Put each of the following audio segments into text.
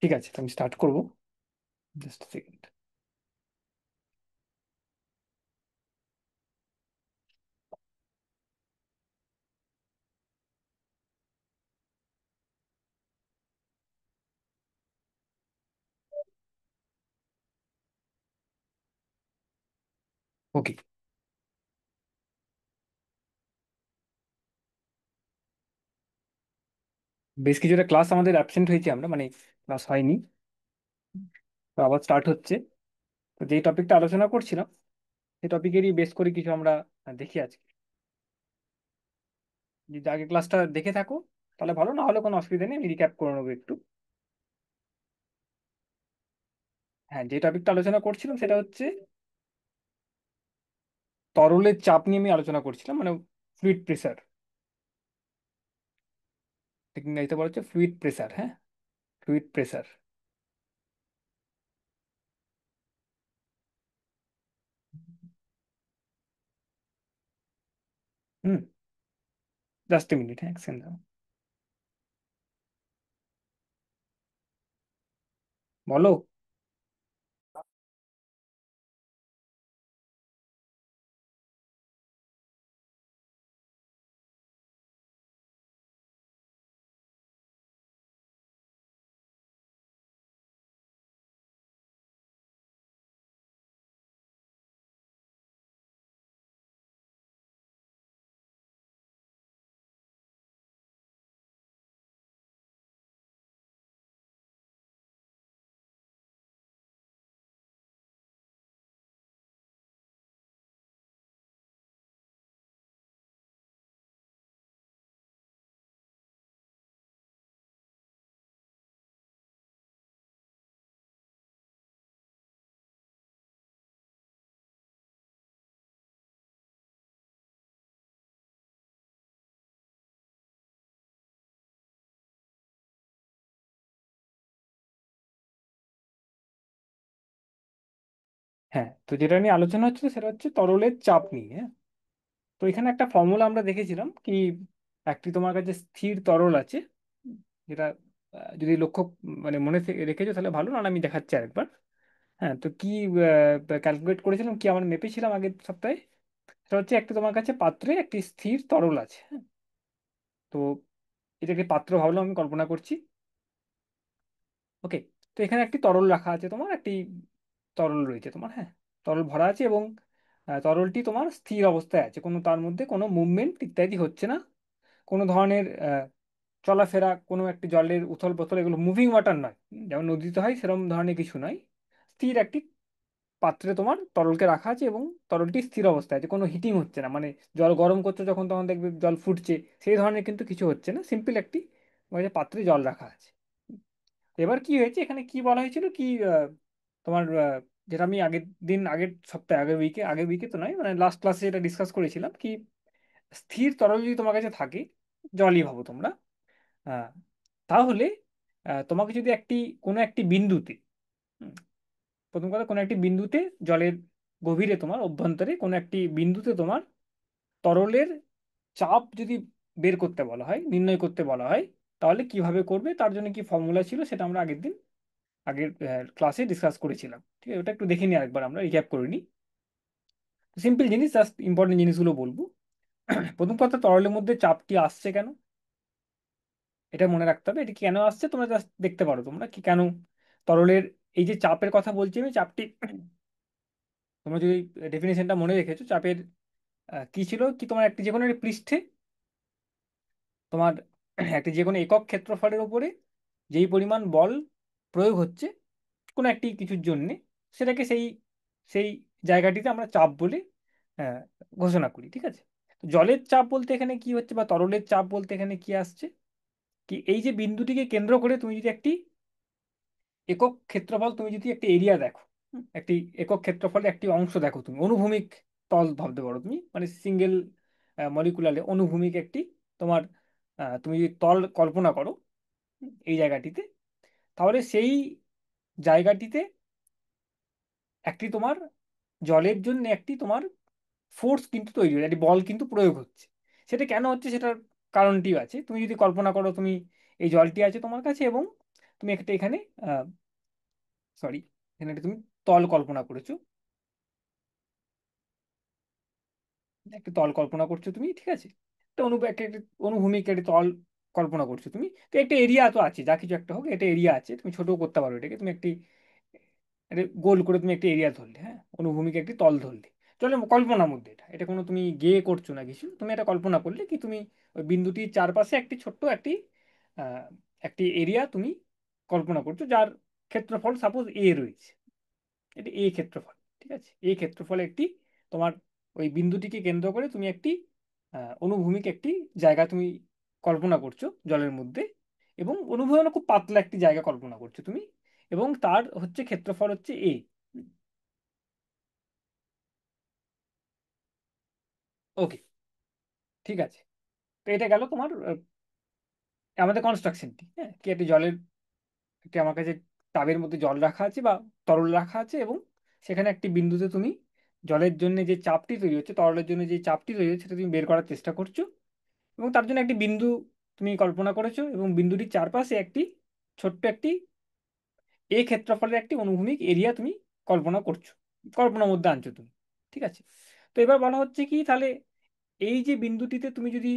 ঠিক আছে, তো আমি স্টার্ট করবো। Just second. ওকে। বেশ কিছুটা ক্লাস আমাদের অ্যাবসেন্ট হয়েছে, আমরা মানে ক্লাস হয়নি। তো আবার স্টার্ট হচ্ছে। তো যেই টপিকটা আলোচনা করছিলাম সেই টপিকেরই বেস করে কিছু আমরা দেখি আজকে। যদি আগে ক্লাসটা দেখে থাকো তাহলে ভালো, না হলে কোনো অসুবিধা নেই, আমি রিক্যাপ করে নেবো একটু। হ্যাঁ, যে টপিকটা আলোচনা করছিলাম সেটা হচ্ছে তরলের চাপ নিয়ে আমি আলোচনা করছিলাম, মানে ফ্লুইড প্রেসার। ঠিক ইংরেজিতে বলা হচ্ছে ফ্লুইড প্রেসার। হ্যাঁ, fluid pressure. Hmm. Just a minute, হ্যাঁ, সেকেন্ড দাও। বলো। হ্যাঁ, তো যেটা নিয়ে আলোচনা হচ্ছে সেটা হচ্ছে তরলের চাপ নিয়ে। হ্যাঁ, তো এখানে একটা ফর্মুলা আমরা দেখেছিলাম কি, একটি তোমার কাছে স্থির তরল আছে, যেটা যদি লক্ষ্য মানে রেখেছো তাহলে ভালো, না আমি দেখাচ্ছি আরেকবার। হ্যাঁ, তো কি ক্যালকুলেট করেছিলাম, কি আমরা মেপেছিলাম আগের সপ্তাহে। সেটা হচ্ছে একটি তোমার কাছে পাত্রে একটি স্থির তরল আছে। হ্যাঁ, তো এটাকে পাত্র ভাবলাম, আমি কল্পনা করছি। ওকে। তো এখানে একটি তরল রাখা আছে, তোমার একটি তরল রয়েছে তোমার। হ্যাঁ, তরল ভরা আছে এবং তরলটি তোমার স্থির অবস্থায় আছে, কোনো তার মধ্যে কোনো মুভমেন্ট ইত্যাদি হচ্ছে না। কোনো ধরনের চলাফেরা, কোনো একটি জলের উথল পাথল, এগুলো মুভিং ওয়াটার নয়, যেমন নদীতে হয় সেরকম ধরনের কিছু নয়। স্থির একটি পাত্রে তোমার তরলকে রাখা আছে এবং তরলটি স্থির অবস্থায় আছে, কোনো হিটিং হচ্ছে না, মানে জল গরম করছো যখন তখন দেখবে জল ফুটছে, সেই ধরনের কিন্তু কিছু হচ্ছে না। সিম্পল একটি পাত্রে জল রাখা আছে। এবার কি হয়েছে, এখানে কি বলা হয়েছিল কি, তোমার যেটা আমি আগের দিন, আগের সপ্তাহে, আগের উইকে তো নয়, মানে লাস্ট ক্লাসে যেটা ডিসকাস করেছিলাম কি, স্থির তরল যদি তোমার কাছে থাকে, জলই ভাবো তোমরা, আহ, তাহলে তোমাকে যদি কোনো একটি বিন্দুতে, হুম, প্রথম কথা, কোনো একটি বিন্দুতে জলের গভীরে, তোমার অভ্যন্তরে কোনো একটি বিন্দুতে তোমার তরলের চাপ যদি বের করতে বলা হয়, নির্ণয় করতে বলা হয়, তাহলে কিভাবে করবে, তার জন্য কি ফর্মুলা ছিল সেটা আমরা আগের ক্লাসে ডিসকাস করেছিলাম। ঠিক আছে, ওটা একটু দেখে নিই আরেকবার, আমরা রিক্যাপ করে নিই। সিম্পল জিনিস, জাস্ট ইম্পর্টেন্ট জিনিসগুলো বলবো। প্রথম কথা, তরলের মধ্যে চাপটি আসছে কেন, এটা মনে রাখতে হবে। এটা কেন আসছে তোমরা জাস্ট দেখতে পারো তোমরা কি কেন তরলের, এই যে চাপের কথা বলছি আমি, চাপটি তোমরা যদি ডেফিনেশনটা মনে রেখেছো, চাপের কি ছিল কি, তোমার একটি যে কোনো একটি পৃষ্ঠে তোমার একটি যে কোনো একক ক্ষেত্রফলের উপরে যেই পরিমাণ বল প্রয়োগ হচ্ছে কোনো একটি কিছুর জন্যে, সেটাকে সেই সেই জায়গাটিতে আমরা চাপ বলে আহ, ঘোষণা করি। ঠিক আছে, তো জলের চাপ বলতে এখানে কি হচ্ছে, বা তরলের চাপ বলতে এখানে কি আসছে, কি এই যে বিন্দুটিকে কেন্দ্র করে তুমি যদি একটি একক ক্ষেত্রফল, তুমি যদি একটি এরিয়া দেখো, একটি একক ক্ষেত্রফলের একটি অংশ দেখো, তুমি অনুভূমিক তল ভাবতে পারো তুমি, মানে সিঙ্গেল মলিকুলারে অনুভূমিক একটি তোমার, তুমি যদি তল কল্পনা করো এই জায়গাটিতে, তাহলে সেই জায়গাটিতে একটি তোমার জলের জন্য একটি তোমার ফোর্স কিন্তু তৈরি হচ্ছে, একটি বল কিন্তু প্রয়োগ হচ্ছে। সেটা কেন হচ্ছে সেটার কারণটিও আছে। তুমি যদি কল্পনা করো, তুমি এই জলটি আছে তোমার কাছে এবং তুমি একটা এখানে সরি, এখানে একটা তুমি তল কল্পনা করেছো, একটা তল কল্পনা করছো তুমি, ঠিক আছে? একটা একটা অনুভূমিক একটা তল কল্পনা করছো তুমি, তো একটা এরিয়া তো আছে, যা কিছু একটা হোক, এটা এরিয়া আছে, তুমি ছোট করতে পারো এটাকে, তুমি একটি এটা গোল করে তুমি একটা এরিয়া ধরলে, হ্যাঁ, অনুভূমিক একটি তল ধরলে, চলে কল্পনার মধ্যে, এটা এটা কোনো তুমি গেয়ে করছো না কিছু, তুমি এটা কল্পনা করলে কি তুমি ওই বিন্দুটির চারপাশে একটি ছোট্ট একটি আহ, একটি এরিয়া তুমি কল্পনা করছো, যার ক্ষেত্রফল সাপোজ এ রয়েছে, এটা এ ক্ষেত্রফল, ঠিক আছে? এই ক্ষেত্রফলে একটি তোমার ওই বিন্দুটিকে কেন্দ্র করে তুমি একটি অনুভূমিক একটি জায়গা তুমি কল্পনা করছো জলের মধ্যে, এবং অনুভূমিক মানে খুব পাতলা একটি জায়গা কল্পনা করছো তুমি, এবং তার হচ্ছে ক্ষেত্রফল হচ্ছে এ। ওকে, ঠিক আছে। তো এটা গেল তোমার আমাদের কনস্ট্রাকশনটি, হ্যাঁ, কি একটি জলের একটি আমার কাছে টাবের মধ্যে জল রাখা আছে বা তরল রাখা আছে, এবং সেখানে একটি বিন্দুতে তুমি জলের জন্য যে চাপটি তৈরি হচ্ছে, তরলের জন্য যে চাপটি তৈরি হচ্ছে, সেটা তুমি বের করার চেষ্টা করছো, এবং তার জন্য একটি বিন্দু তুমি কল্পনা করেছো, এবং বিন্দুটির চারপাশে একটি ছোট্ট একটি এ ক্ষেত্রফলের একটি অনুভূমিক এরিয়া তুমি কল্পনা করছো, কল্পনার মধ্যে আনছো তুমি, ঠিক আছে? তো এবার বলা হচ্ছে কি তাহলে, এই যে বিন্দুটিতে তুমি যদি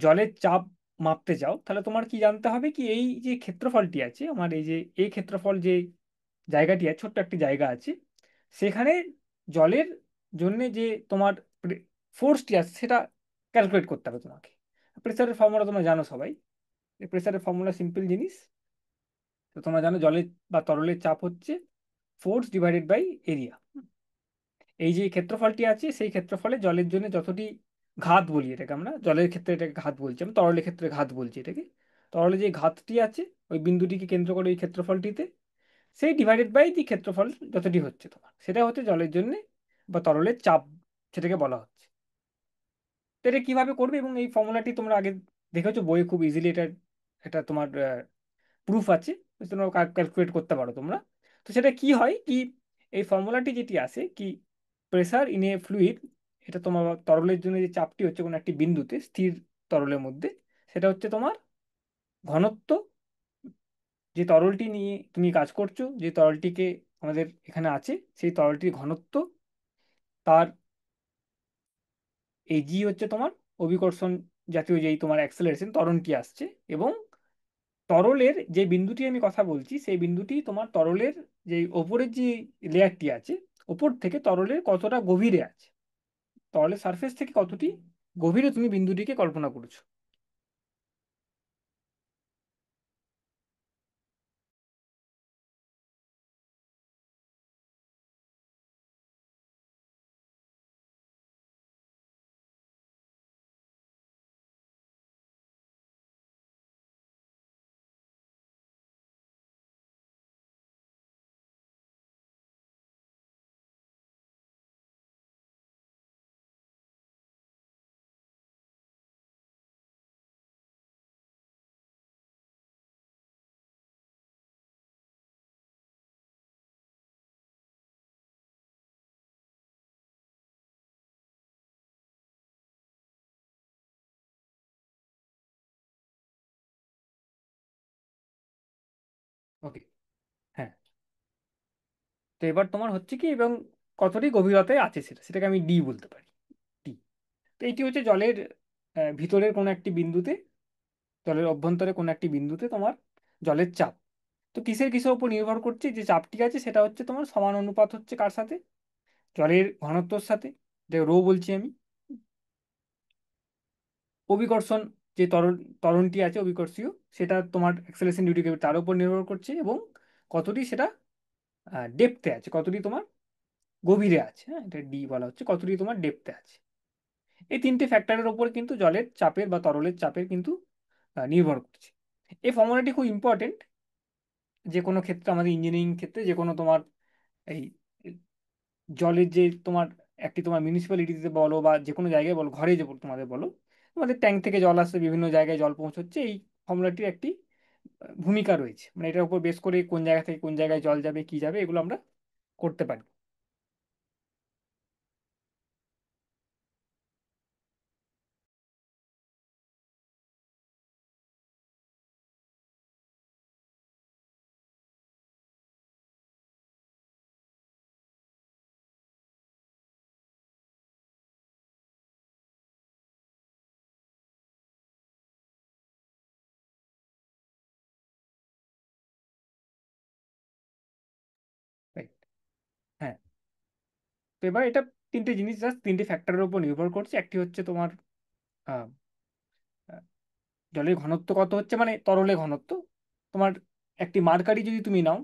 জলের চাপ মাপতে চাও, তাহলে তোমার কি জানতে হবে কি, এই যে ক্ষেত্রফলটি আছে আমার, এই যে এই ক্ষেত্রফল যে জায়গাটি আছে, ছোট্ট একটি জায়গা আছে, সেখানে জলের জন্য যে তোমার ফোর্সটি আছে সেটা ক্যালকুলেট করতে হবে তোমাকে। প্রেসারের ফর্মুলা তোমরা জানো সবাই, প্রেসারের ফর্মুলা সিম্পল জিনিস, তো তোমরা জানো জলের বা তরলের চাপ হচ্ছে ফোর্স ডিভাইডেড বাই এরিয়া। এই যে ক্ষেত্রফলটি আছে, সেই ক্ষেত্রফলে জলের জন্য যতটি ঘাত বলি এটাকে, আমরা জলের ক্ষেত্রে এটাকে ঘাত বলছি, আমি তরলের ক্ষেত্রে ঘাত বলছি এটাকে, তরলে যে ঘাতটি আছে ওই বিন্দুটিকে কেন্দ্র করে ওই ক্ষেত্রফলটিতে, সেই ডিভাইডেড বাই দি ক্ষেত্রফল যতটি হচ্ছে তোমার, সেটা হচ্ছে জলের জন্য বা তরলের চাপ, সেটাকে বলা হচ্ছে। তো এটা কিভাবে করবে, এবং এই ফর্মুলাটি তোমরা আগে দেখেছো বইয়ে, খুব ইজিলি এটা এটা তোমার প্রুফ আছে, তো তোমরা ক্যালকুলেট করতে পারো তোমরা। তো সেটা কি হয় কি, এই ফর্মুলাটি যেটি আছে কি, প্রেসার ইন এ ফ্লুইড, এটা তোমার তরলের জন্য যে চাপটি হচ্ছে কোনো একটি বিন্দুতে স্থির তরলের মধ্যে, সেটা হচ্ছে তোমার ঘনত্ব, যে তরলটি নিয়ে তুমি কাজ করছো, যে তরলটিকে আমাদের এখানে আছে, সেই তরলটির ঘনত্ব, তার এই জি হচ্ছে তোমার অভিকর্ষণ জাতীয় যেই তোমার অ্যাক্সেলারেশন ত্বরণটি আসছে, এবং তরলের যে বিন্দুটি আমি কথা বলছি, সেই বিন্দুটি তোমার তরলের যে ওপরের যে লেয়ারটি আছে, ওপর থেকে তরলের কতটা গভীরে আছে, তরলের সারফেস থেকে কতটি গভীরে তুমি বিন্দুটিকে কল্পনা করছো। ওকে, হ্যাঁ। তো এবার তোমার হচ্ছে কি, এবং কতটি গভীরতায় আছে সেটা, সেটাকে আমি ডি বলতে পারি, ডি। তো এইটি হচ্ছে জলের ভিতরের কোনো একটি বিন্দুতে, জলের অভ্যন্তরে কোনো একটি বিন্দুতে তোমার জলের চাপ। তো কিসের কিসের উপর নির্ভর করছে, যে চাপটি আছে সেটা হচ্ছে তোমার সমান অনুপাত হচ্ছে কার সাথে, জলের ঘনত্বর সাথে, যে রো বলছি আমি, অভিকর্ষণ যে ত্বরণটি আছে অভিকর্ষীয়, সেটা তোমার অ্যাক্সেলারেশন ডিউটি তার উপর নির্ভর করছে, এবং কতটি সেটা ডেপথে আছে, কতটি তোমার গভীরে আছে, হ্যাঁ, এটা ডি বলা হচ্ছে, কতটি তোমার ডেপথে আছে। এই তিনটে ফ্যাক্টরের উপর কিন্তু জলের চাপের বা তরলের চাপের কিন্তু নির্ভর করছে। এই ফর্মুলাটি খুব ইম্পর্টেন্ট, যে কোনো ক্ষেত্রে, আমাদের ইঞ্জিনিয়ারিং ক্ষেত্রে, যে কোনো তোমার এই জলের যে তোমার একটি তোমার মিউনিসিপ্যালিটিতে বলো বা যে কোনো জায়গায় বলো, ঘরে যে তোমাদের বলো, তোমাদের ট্যাঙ্ক থেকে জল আসছে, বিভিন্ন জায়গায় জল পৌঁছচ্ছে, এই ফর্মুলাটির একটি ভূমিকা রয়েছে, মানে এটার উপর বেস করে কোন জায়গা থেকে কোন জায়গায় জল যাবে কি যাবে এগুলো আমরা করতে পারি। তো এবার এটা তিনটে জিনিস, জাস্ট তিনটে ফ্যাক্টরের উপর নির্ভর করছে। একটি হচ্ছে তোমার আহ, আহ, জলের ঘনত্ব কত হচ্ছে, মানে তরলের ঘনত্ব। তোমার একটি মার্কারি যদি তুমি নাও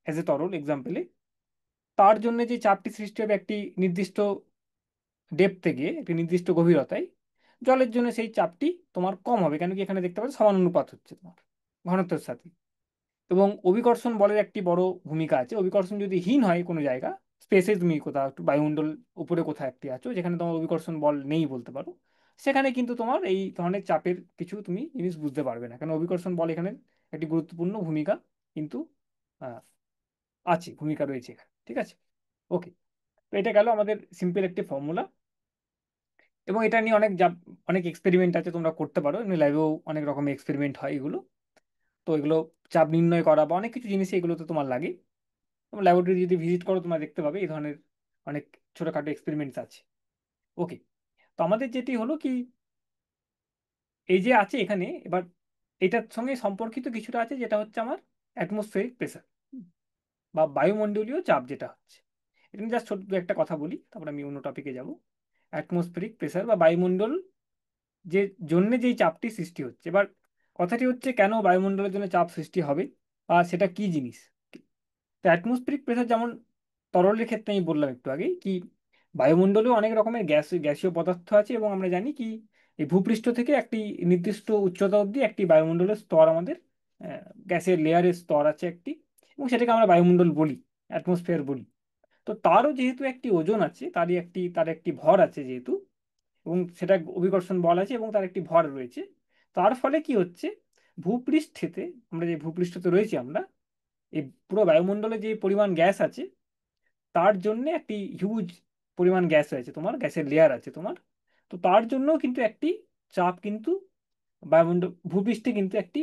অ্যাজ এ তরল এক্সাম্পলে, তার জন্য যে চাপটি সৃষ্টি হবে একটি নির্দিষ্ট ডেপথে গিয়ে, একটি নির্দিষ্ট গভীরতায়, জলের জন্য সেই চাপটি তোমার কম হবে, কেন কি এখানে দেখতে পাচ্ছ সমানুপাত হচ্ছে তোমার ঘনত্বের সাথে। এবং অভিকর্ষণ বলের একটি বড় ভূমিকা আছে। অভিকর্ষণ যদি হীন হয় কোনো জায়গা, স্পেসে তুমি কোথাও একটু বায়ুমণ্ডল উপরে কোথাও একটি আছো যেখানে তোমার অভিকর্ষণ বল নেই বলতে পারো, সেখানে কিন্তু তোমার এই ধরনের চাপের কিছু তুমি জিনিস বুঝতে পারবে না, কারণ অভিকর্ষণ বল এখানে একটি গুরুত্বপূর্ণ ভূমিকা কিন্তু আহ, আছে, ভূমিকা রয়েছে এখানে। ঠিক আছে, ওকে। তো এটা গেল আমাদের সিম্পল একটি ফর্মুলা। এবং এটা নিয়ে অনেক এক্সপেরিমেন্ট আছে, তোমরা করতে পারো, এমনি ল্যাবেও অনেক রকমের এক্সপেরিমেন্ট হয় এগুলো। তো এগুলো চাপ নির্ণয় করা বা অনেক কিছু জিনিস এগুলো তো তোমার লাগে। তোমার ল্যাবরেটরি যদি ভিজিট করো তোমরা দেখতে পাবে এই ধরনের অনেক ছোটখাটো এক্সপেরিমেন্টস আছে। ওকে। তো আমাদের যেটি হলো কি, এই যে আছে এখানে এবার, এটার সঙ্গে সম্পর্কিত কিছুটা আছে যেটা হচ্ছে আমার অ্যাটমসফেরিক প্রেসার বা বায়ুমণ্ডলীয় চাপ যেটা হচ্ছে। এটা জাস্ট ছোট দু একটা কথা বলি, তারপর আমি অন্য টপিকে যাব। অ্যাটমসফেরিক প্রেসার বা বায়ুমণ্ডল যে জন্যে যেই চাপটি সৃষ্টি হচ্ছে, এবার কথাটি হচ্ছে কেন বায়ুমণ্ডলের জন্য চাপ সৃষ্টি হবে বা সেটা কি জিনিস। তো অ্যাটমসফেরিক প্রেসার যেমন তরলের ক্ষেত্রে আমি বললাম একটু আগে কি, বায়ুমণ্ডলেও অনেক রকমের গ্যাসীয় পদার্থ আছে, এবং আমরা জানি কি এই ভূপৃষ্ঠ থেকে একটি নির্দিষ্ট উচ্চতা অবধি একটি বায়ুমণ্ডলের স্তর আমাদের, গ্যাসের লেয়ারের স্তর আছে একটি, এবং সেটাকে আমরা বায়ুমণ্ডল বলি, অ্যাটমসফিয়ার বলি। তো তারও যেহেতু একটি ওজন আছে, তার একটি ভর আছে যেহেতু, এবং সেটা অভিকর্ষণ বল আছে এবং তার একটি ভর রয়েছে। তার ফলে কি হচ্ছে, ভূপৃষ্ঠেতে, আমরা যে ভূপৃষ্ঠতে রয়েছি আমরা, এই পুরো বায়ুমণ্ডলে যে পরিমাণ গ্যাস আছে তার জন্য একটি হিউজ পরিমাণ গ্যাস রয়েছে তোমার, গ্যাসের লেয়ার আছে তোমার। তো তার জন্য কিন্তু একটি চাপ কিন্তু বায়ুমণ্ডল, ভূপৃষ্ঠে কিন্তু একটি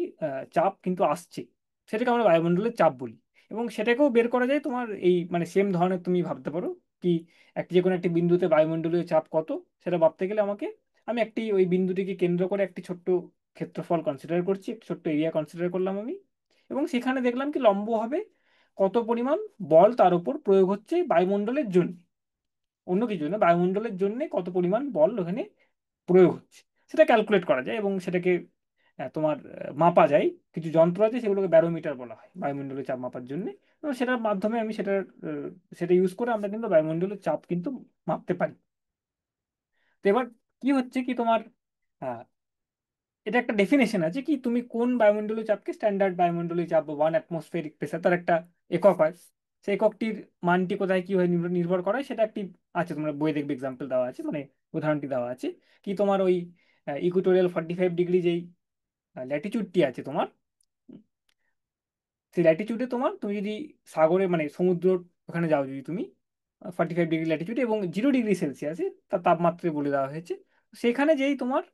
চাপ কিন্তু আসছে, সেটাকে আমরা বায়ুমণ্ডলের চাপ বলি। এবং সেটাকেও বের করা যায় তোমার এই মানে সেম ধরনের, তুমি ভাবতে পারো কি একটি যে কোনো একটি বিন্দুতে বায়ুমণ্ডলীয় চাপ কত, সেটা ভাবতে গেলে আমি একটি ওই বিন্দুটিকে কেন্দ্র করে একটি ছোট্ট ক্ষেত্রফল কনসিডার করছি, একটি ছোট্ট এরিয়া কনসিডার করলাম আমি, এবং সেখানে দেখলাম কি লম্বভাবে কত পরিমাণ বল তার উপর প্রয়োগ হচ্ছে বায়ুমণ্ডলের জন্য, অন্য কিছু না, বায়ুমণ্ডলের জন্য কত পরিমাণ বল ওখানে প্রয়োগ হচ্ছে সেটা ক্যালকুলেট করা যায়, এবং সেটাকে তোমার মাপা যায়। কিছু যন্ত্র আছে সেগুলোকে ব্যারোমিটার বলা হয় বায়ুমণ্ডলের চাপ মাপার জন্য। এবং সেটার মাধ্যমে সেটা ইউজ করে আমরা কিন্তু বায়ুমণ্ডলের চাপ কিন্তু মাপতে পারি। তো এবার কি হচ্ছে কি তোমার, আহ, এটা একটা ডেফিনেশন আছে কি তুমি কোন বায়ুমণ্ডলীয় চাপকে স্ট্যান্ডার্ড বায়ুমণ্ডলীয় চাপ বা ওয়ান অ্যাটমসফেরিক প্রেসার, তার একটা একক হয়। সেই এককটির মানটি কোথায় কি হয় নির্ভর নির্ভর করে সেটা একটি আছে, তোমরা বইয়ে দেখবে এক্সাম্পল দেওয়া আছে, মানে উদাহরণটি দেওয়া আছে কি তোমার ওই ইকুটোরিয়াল 45 ডিগ্রি যেই ল্যাটিচিউডটি আছে তোমার, সেই ল্যাটিচিউডে তুমি যদি সাগরে মানে সমুদ্র ওখানে যাও যদি তুমি, 45 ডিগ্রি ল্যাটিচিউডে এবং 0 ডিগ্রি সেলসিয়াসে তার তাপমাত্রা বলে দেওয়া হয়েছে, সেখানে যেই তোমার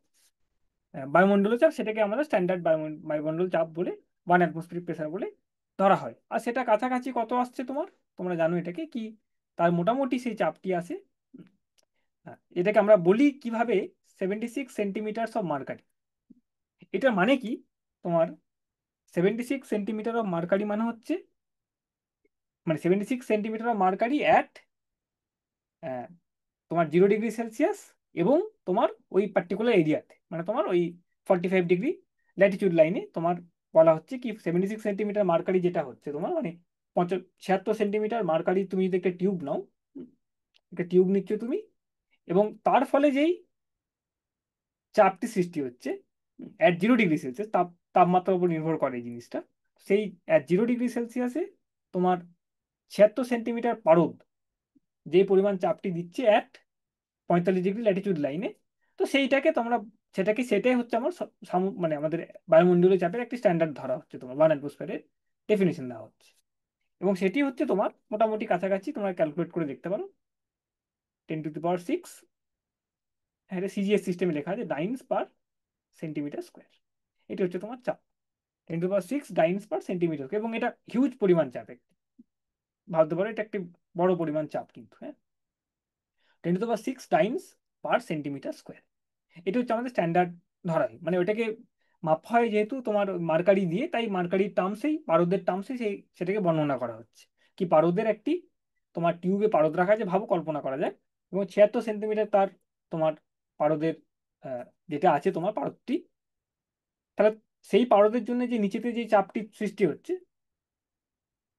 বায়ুমণ্ডলীয় চাপ সেটাকে আমরা স্ট্যান্ডার্ড বায়ুমণ্ডল চাপ বলে, ওয়ান অ্যাটমসফিয়ারিক প্রেসার বলে ধরা হয়। আর সেটা কাছাকাছি কত আসছে তোমার, তোমরা জানো এটাকে কি, তার মোটামুটি সেই চাপটি আসে। এটাকে আমরা বলি কিভাবে 76 সেন্টিমিটার অফ মার্কারি। এটার মানে কি তোমার, 76 সেন্টিমিটার অফ মার্কারি মানে হচ্ছে, মানে 76 সেন্টিমিটার অফ মার্কারি অ্যাট তোমার 0 ডিগ্রি সেলসিয়াস, এবং তোমার ওই পার্টিকুলার এরিয়াতে মানে তোমার ওই 45 ডিগ্রি ল্যাটিটিউড লাইনে তোমার বলা হচ্ছে কি 76 সেন্টিমিটার মার্কারি যেটা হচ্ছে তোমার মানে 76 সেন্টিমিটার মার্কারি, তুমি যদি একটা টিউব নাও, উম, একটা টিউব নিচ্ছ তুমি, এবং তার ফলে যেই চাপটি সৃষ্টি হচ্ছে @0 ডিগ্রি সেলসিয়াস, তাপমাত্রার উপর নির্ভর করে এই জিনিসটা, সেই @0 ডিগ্রি সেলসিয়াসে তোমার 76 সেন্টিমিটার পারদ যে পরিমাণ চাপটি দিচ্ছে 45 ডিগ্রি ল্যাটিটিউড লাইনে, তো সেটাই হচ্ছে আমার মানে আমাদের বায়ুমণ্ডলীয় চাপের একটি স্ট্যান্ডার্ড ধরা হচ্ছে, তোমার ওয়ান অ্যাটমসফিয়ারের ডেফিনেশন দেওয়া হচ্ছে। এবং সেটি হচ্ছে তোমার মোটামুটি কাছাকাছি, তোমরা ক্যালকুলেট করে দেখতে পারো 10⁶, হ্যাঁ এটা সিজিএস সিস্টেমে লেখা আছে, ডাইনস/সেন্টিমিটার স্কোয়ার। এটি হচ্ছে তোমার চাপ, 10⁶ ডাইনস/সেন্টিমিটার, এবং এটা হিউজ পরিমাণ চাপ ভাবতে পারো, এটা একটি বড় পরিমাণ চাপ কিন্তু, হ্যাঁ। 10⁶ টাইমস/সেন্টিমিটার স্কোয়ার, এটা হচ্ছে আমাদের স্ট্যান্ডার্ড ধরা হয়, মানে ওটাকে মাপা হয় যেহেতু তোমার মার্কারি দিয়ে, তাই মার্কারির টার্মসেই পারদের টার্মসে সেটাকে বর্ণনা করা হচ্ছে কি পারদের একটি তোমার টিউবে পারদ রাখা আছে, ভাবো, কল্পনা করা যায়, এবং 76 সেন্টিমিটার তার তোমার পারদের আহ, যেটা আছে তোমার পারদটি, তাহলে সেই পারদের জন্য যে নিচেতে যে চাপটি সৃষ্টি হচ্ছে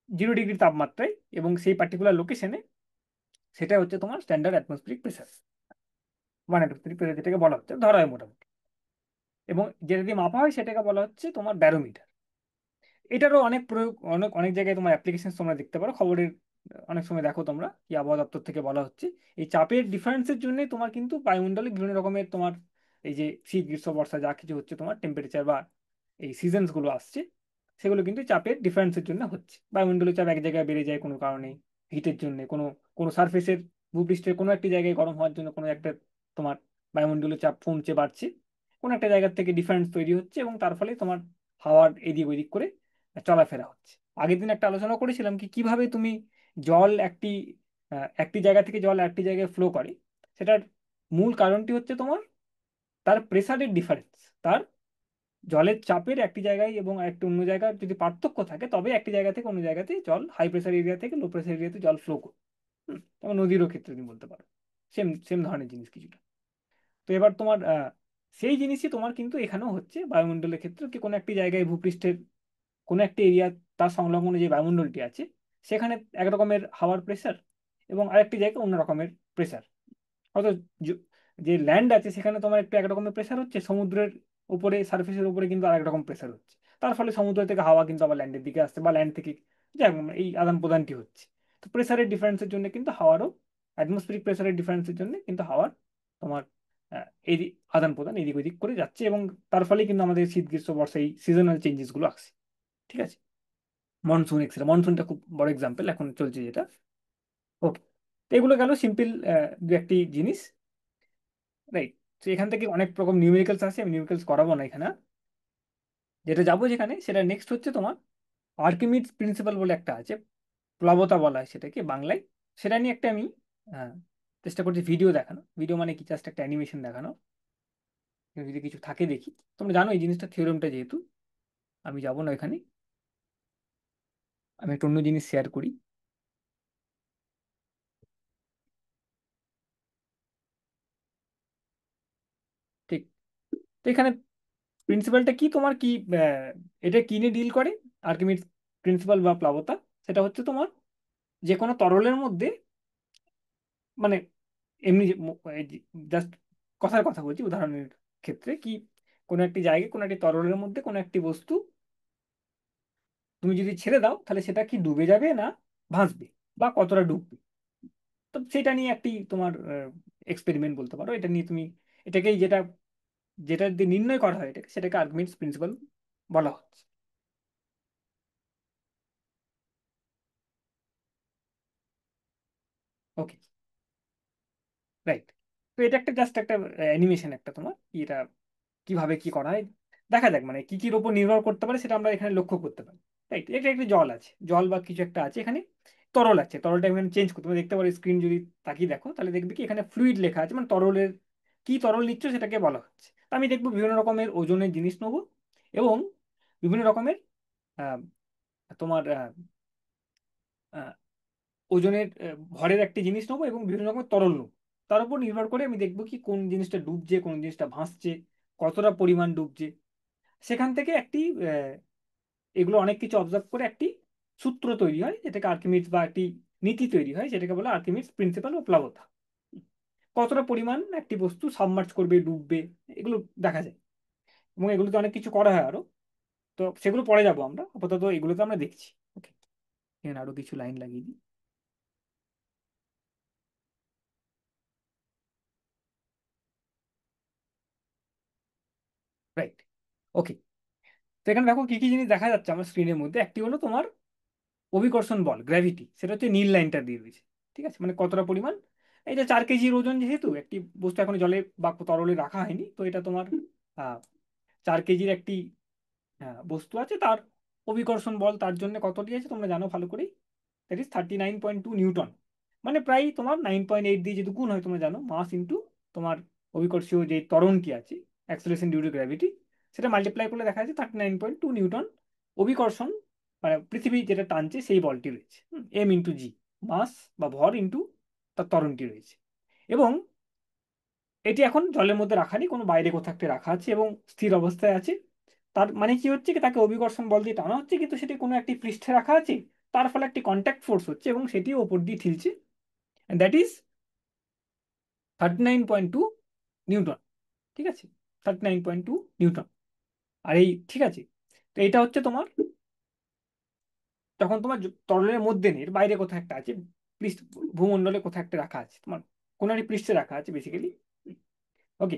0 ডিগ্রি তাপমাত্রায় এবং সেই পার্টিকুলার লোকেশনে, সেটা হচ্ছে তোমার standard atmospheric pressure, one atmospheric pressure যেটাকে বলা হচ্ছে, ধরা হয় মোটামুটি। এবং যেটা দিয়ে মাপা হয় সেটাকে বলা হচ্ছে তোমার ব্যারোমিটার। এটারও অনেক প্রয়োগ, অনেক অনেক জায়গায় তোমার অ্যাপ্লিকেশন তোমরা দেখতে পারো, খবরের অনেক সময় দেখো তোমরা কি আবহাওয়া দপ্তর থেকে বলা হচ্ছে এই চাপের ডিফারেন্সের জন্য তোমার কিন্তু বায়ুমণ্ডলে বিভিন্ন রকমের তোমার এই যে শীত গ্রীষ্ম বর্ষা যা কিছু হচ্ছে তোমার টেম্পারেচার বা এই সিজনস গুলো আসছে, সেগুলো কিন্তু চাপের ডিফারেন্সের জন্য হচ্ছে। বায়ুমণ্ডলের চাপ এক জায়গায় বেড়ে যায় কোনো কারণে, হিটের জন্য, কোনো কোনো সারফেসের, ভূপৃষ্ঠের কোনো একটি জায়গায় গরম হওয়ার জন্য কোনো একটা তোমার বায়ুমণ্ডলের চাপ কমছে বাড়ছে, কোনো একটা জায়গা থেকে ডিফারেন্স তৈরি হচ্ছে, এবং তার ফলে তোমার হাওয়ার এদিক ওদিক করে চলাফেরা হচ্ছে। আগের দিন একটা আলোচনা করেছিলাম কি কিভাবে তুমি জল একটি জায়গা থেকে জল একটি জায়গায় ফ্লো করে। সেটার মূল কারণটি হচ্ছে তোমার তার প্রেসারের ডিফারেন্স, তার জলের চাপের একটি জায়গায় এবং একটি অন্য জায়গার যদি পার্থক্য থাকে, তবে একটি জায়গা থেকে অন্য জায়গাতে জল, হাই প্রেসার এরিয়া থেকে লো প্রেসার এরিয়াতে জল ফ্লো করে। যেমন নদীরও ক্ষেত্রে তুমি বলতে পারো, সেম সেম ধরনের জিনিস কিছুটা। তো এবার তোমার সেই জিনিসই তোমার কিন্তু এখানেও হচ্ছে বায়ুমণ্ডলের ক্ষেত্রে, কি কোনো একটি জায়গায় ভূপৃষ্ঠের কোনো একটা এরিয়া, তার সংলগ্ন যে বায়ুমণ্ডলটি আছে সেখানে এক রকমের হাওয়ার প্রেসার, এবং আরেকটি জায়গায় অন্য রকমের প্রেসার। হয়তো জ- যে ল্যান্ড আছে সেখানে তোমার একটু এক রকমের প্রেসার হচ্ছে, সমুদ্রের উপরে সার্ফেসের উপরে কিন্তু আরেক রকম প্রেসার হচ্ছে। তার ফলে সমুদ্র থেকে হাওয়া কিন্তু আবার ল্যান্ডের দিকে আসছে, বা ল্যান্ড থেকে, যাই হোক, এই আদান প্রদানটি হচ্ছে। তো প্রেসারের ডিফারেন্সের জন্য কিন্তু হাওয়ারও, অ্যাটমসফিয়ারিক প্রেসারের ডিফারেন্সের জন্য কিন্তু হাওয়ার তোমার এই আদান প্রদান এদিক ওদিক করে যাচ্ছে, এবং তার ফলে কিন্তু আমাদের শীত গ্রীষ্ম বর্ষা এই সিজনাল চেঞ্জেস গুলো আসছে। ঠিক আছে, মনসুন এক্সেট্রা, মনসুনটা খুব বড় এক্সাম্পল এখন চলছে যেটা। ওকে, তো এগুলো গেল সিম্পল দু একটি জিনিস, রাইট। তো এখান থেকে অনেক রকম নিউমেরিক্যালস আছে, আমি নিউমেরিক্যালস করাবো না এখানে। যেটা যাবো যেখানে সেটা নেক্সট হচ্ছে তোমার আর্কিমিডস প্রিন্সিপাল বলে একটা আছে, প্লাবতা বলা হয় সেটাকে বাংলায়। সেটা নিয়ে একটা আমি আহ, চেষ্টা করছি ভিডিও দেখানো, ভিডিও মানে কি, জাস্ট একটা অ্যানিমেশন দেখানো, যদি কিছু থাকে দেখি। তোমরা জানো এই জিনিসটা থিওরেমটা, যেহেতু আমি যাবো না এখানে, আমি একটা অন্য জিনিস শেয়ার করি। ঠিক, তো এখানে প্রিন্সিপালটা কি তোমার কি, এটা কি নিয়ে ডিল করে আর্কিমিডস প্রিন্সিপাল বা প্লাবতা? সেটা হচ্ছে তোমার যে কোনো তরলের মধ্যে, মানে এমনি জাস্ট কথার কথা বলছি, উদাহরণের ক্ষেত্রে কি, কোনো একটি জায়গায় কোনো একটি তরলের মধ্যে কোনো একটি বস্তু তুমি যদি ছেড়ে দাও, তাহলে সেটা কি ডুবে যাবে না ভাসবে, বা কতটা ডুববে। তো সেটা নিয়ে একটি তোমার এক্সপেরিমেন্ট বলতে পারো। এটা নিয়ে তুমি এটাকেই যেটা যেটা দিয়ে নির্ণয় করা হয় সেটাকে আর্কিমিডস প্রিন্সিপাল বলা হচ্ছে। ওকে, রাইট। তো এটা একটা জাস্ট একটা অ্যানিমেশন, একটা তোমার এটা কিভাবে কি করা হয় দেখা যাক, মানে কি কির উপর নির্ভর করতে পারে সেটা আমরা এখানে লক্ষ্য করতে পারি। রাইট, এটা একটা জল আছে, জল বা কিছু একটা আছে এখানে, তরল আছে, তরলটা এখানে চেঞ্জ করতে তুমি দেখতে পারো, স্ক্রিন যদি তাকিয়ে দেখো তাহলে দেখবে কি এখানে ফ্লুইড লেখা আছে, মানে তরলের কি তরল নিচ্ছ সেটাকে বলা হচ্ছে। তো আমি দেখবো বিভিন্ন রকমের ওজনের জিনিস নেবো, এবং বিভিন্ন রকমের আহ, তোমার আহ, ওজনের ভরের একটি জিনিস নেবো, এবং বিভিন্ন রকমের তরল নেবো। তার উপর নির্ভর করে আমি দেখবো কি কোন জিনিসটা ডুবছে, কোন জিনিসটা ভাসছে, কতটা পরিমাণ ডুবছে। সেখান থেকে একটি এগুলো অনেক কিছু অবজার্ভ করে একটি সূত্র তৈরি হয়, যেটাকে আর্কিমিডস, বা একটি নীতি তৈরি হয় যেটাকে বলে আর্কিমিডস প্রিন্সিপাল ও প্লাবতা। কতটা পরিমাণ একটি বস্তু সাবমার্জ করবে, ডুববে, এগুলো দেখা যায়, এবং এগুলোতে অনেক কিছু করা হয় আরো। তো সেগুলো পরে যাবো আমরা, আপাতত এগুলোতে আমরা দেখছি। ওকে, এখানে আরো কিছু লাইন লাগিয়ে দিই। রাইট, ওকে। তো এখানে দেখো কি কি জিনিস দেখা যাচ্ছে আমার স্ক্রিনের মধ্যে। একটি হলো তোমার অভিকর্ষণ বল, গ্র্যাভিটি, সেটা হচ্ছে নীল লাইনটা দিয়ে রয়েছে। ঠিক আছে, মানে কতটা পরিমাণ, এই যে 4 কেজির ওজন, যেহেতু একটি বস্তু এখন জলে বা তরলে রাখা হয়নি, তো এটা তোমার 4 কেজির একটি বস্তু আছে, তার অভিকর্ষণ বল তার জন্য কতটি আছে তোমরা জানো ভালো করেই, দ্যাট ইজ 39.2 নিউটন। মানে প্রায় তোমার 9.8 দিয়ে যদি গুণ হয়, তোমরা জানো মাস ইন্টু তোমার অভিকর্ষীয় যে ত্বরণটি আছে, অ্যাক্সেলারেশন ডিউ টু গ্র্যাভিটি, সেটা মাল্টিপ্লাই করলে দেখা যাচ্ছে 39.2 নিউটন অভিকর্ষণ, মানে পৃথিবী যেটা টানছে সেই বলটি রয়েছে, এম ইন্টু জি, মাস বা ভর ইন্টু তার ত্বরণটি রয়েছে। এবং এটি এখন জলের মধ্যে রাখা নেই, কোনো বাইরে কোথাও একটা রাখা আছে এবং স্থির অবস্থায় আছে। তার মানে কি হচ্ছে কি, তাকে অভিকর্ষণ বল দিয়ে টানা হচ্ছে কিন্তু সেটি কোনো একটি পৃষ্ঠে রাখা আছে, তার ফলে একটি কন্ট্যাক্ট ফোর্স হচ্ছে এবং সেটি ওপর দিয়ে ঠেলছে, দ্যাট ইজ 39.2 নিউটন। ঠিক আছে, 39.2 নিউটন। আর এই ঠিক আছে, তো এটা হচ্ছে তোমার তখন তোমার তরলের মধ্যে নেই, এর বাইরে কোথাও একটা আছে, পৃষ্ঠ ভূমণ্ডলে কোথাও একটা রাখা আছে, তোমার কোনো একটি পৃষ্ঠে রাখা আছে বেসিক্যালি। ওকে,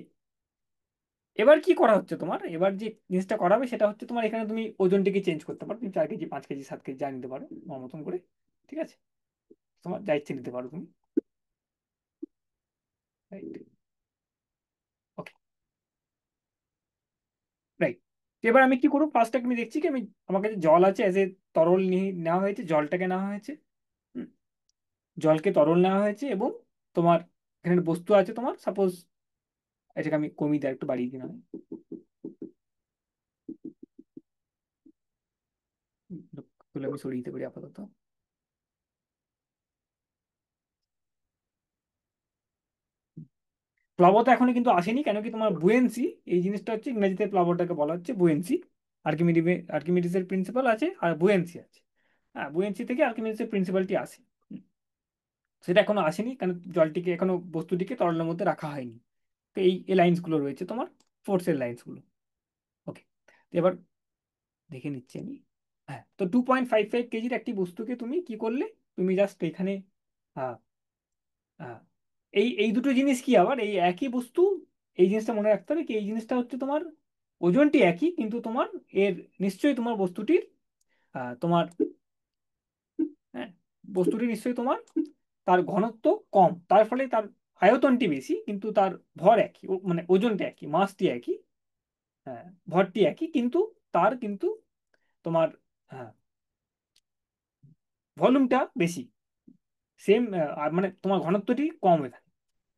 এবার কি করা হচ্ছে তোমার, এবার যে জিনিসটা করাবে সেটা হচ্ছে তোমার এখানে তুমি ওজনটিকে চেঞ্জ করতে পারো, তুমি 4 কেজি 5 কেজি 7 কেজি যা নিতে পারো তোমার মতন করে। ঠিক আছে, তোমার যা ইচ্ছে নিতে পারো তুমি। রাইট। ওকে। রাইট। এবার আমি কি করবো, ফার্স্ট আমি দেখছি কি, আমি আমার কাছে জল আছে, এজ এ তরল নিয়ে নেওয়া হয়েছে, জলটাকে নেওয়া হয়েছে। হুম, জলকে তরল নেওয়া হয়েছে এবং তোমার এখানে বস্তু আছে তোমার, সাপোজ এটাকে আমি কমিয়ে দিই, একটু বাড়িয়ে দিই না, আমি সরিয়ে দিতে পারি আপাতত। প্লাবতা এখনো কিন্তু আসেনি, কেন কি তোমার বুয়েন্সি, এই জিনিসটা হচ্ছে ইংরেজিতে প্লাবতাকে বলা হচ্ছে বুয়েন্সি। আর্কিমিডিসের প্রিন্সিপাল আছে আর বুয়েন্সি আছে। হ্যাঁ, বুয়েন্সি থেকে আর্কিমিডিসের প্রিন্সিপালটি আসে। হুম, সেটা এখনো আসেনি কারণ জলটিকে এখনো, বস্তুটিকে তরলের মধ্যে রাখা হয়নি। তো এই লাইন্স গুলো রয়েছে তোমার, ফোর্সের লাইন্স গুলো। ওকে, এবার দেখে নিচ্ছি আমি। হ্যাঁ, তো 2.55 কেজির একটি বস্তুকে তুমি কি করলে, তুমি জাস্ট এখানে আহ, আহ, এই এই দুটো জিনিস কি আবার এই একই বস্তু, এই জিনিসটা মনে রাখতে হবে কি, এই জিনিসটা হচ্ছে তোমার ওজনটি একই কিন্তু তোমার এর নিশ্চয়ই তোমার বস্তুটির তোমার, হ্যাঁ, বস্তুটি নিশ্চয়ই তোমার তার ঘনত্ব কম, তার ফলে তার আয়তনটি বেশি কিন্তু তার ভর একই, মানে ওজনটা একই, মাসটি একই, হ্যাঁ, ভরটি একই কিন্তু তার কিন্তু তোমার, হ্যাঁ, ভলিউমটা বেশি, সেম, মানে তোমার ঘনত্বটি কম এখানে।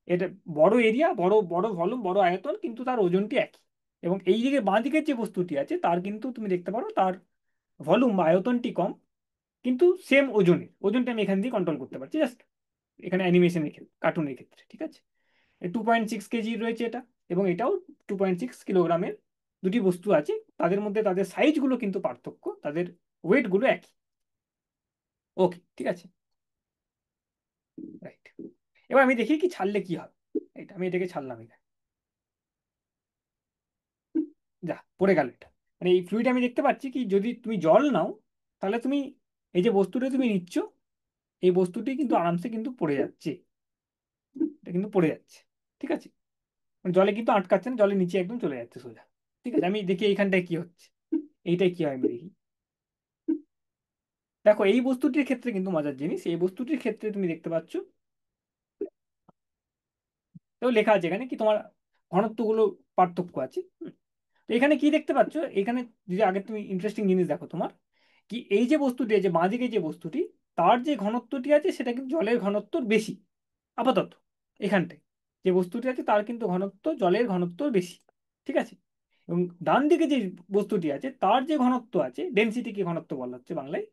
এটা বড় এরিয়া, বড় বড় ভলিউম, বড় আয়তন কিন্তু তার ওজনটি একই। এবং এই দিকে বাঁ দিকের যে বস্তুটি আছে তার কিন্তু তুমি দেখতে পারো তার ভলিউম বা আয়তনটি কম কিন্তু সেম ওজনের, ওজনটা আমি এখান দিয়ে কন্ট্রোল করতে পারছি জাস্ট এখানে অ্যানিমেশনের ক্ষেত্রে, কার্টুনের ক্ষেত্রে। ঠিক আছে, 2.6 কেজি রয়েছে এটা, এবং এটাও 2.6 কিলোগ্রামের। দুটি বস্তু আছে, তাদের মধ্যে তাদের সাইজগুলো কিন্তু পার্থক্য, তাদের ওয়েটগুলো একই। ওকে, ঠিক আছে। রাইট। এবার আমি দেখি কি ছাড়লে কি হবে। এটা আমি এটাকে ছাড়লাম, এখানে যা পড়ে গেল এটা। মানে এই ফ্লুইড আমি দেখতে পাচ্ছি কি, যদি তুমি জল নাও তাহলে তুমি এই যে বস্তুটা তুমি নিচ্ছ, এই বস্তুটি কিন্তু আরামসে কিন্তু পড়ে যাচ্ছে, এটা কিন্তু পড়ে যাচ্ছে। ঠিক আছে, মানে জলে কিন্তু আটকাচ্ছে না, জলের নিচে একদম চলে যাচ্ছে সোজা। ঠিক আছে, আমি দেখি এইখানটায় কি হচ্ছে, এইটাই কি হয় আমি দেখি। দেখো এই বস্তুটির ক্ষেত্রে কিন্তু মজার জিনিস, এই বস্তুটির ক্ষেত্রে তুমি দেখতে পাচ্ছ, তো লেখা আছে এখানে কি তোমার ঘনত্বগুলো পার্থক্য আছে। তো এখানে কি দেখতে পাচ্ছ, এখানে যদি আগে তুমি ইন্টারেস্টিং জিনিস দেখো তোমার, কি এই যে বস্তুটি আছে বাঁদিকে যে বস্তুটি, তার যে ঘনত্বটি আছে সেটা কিন্তু জলের ঘনত্বর বেশি আপাতত। এখানটায় যে বস্তুটি আছে তার কিন্তু ঘনত্ব জলের ঘনত্ব বেশি। ঠিক আছে, এবং ডান দিকে যে বস্তুটি আছে তার যে ঘনত্ব আছে, ডেনসিটিকে ঘনত্ব বলা হচ্ছে বাংলায়,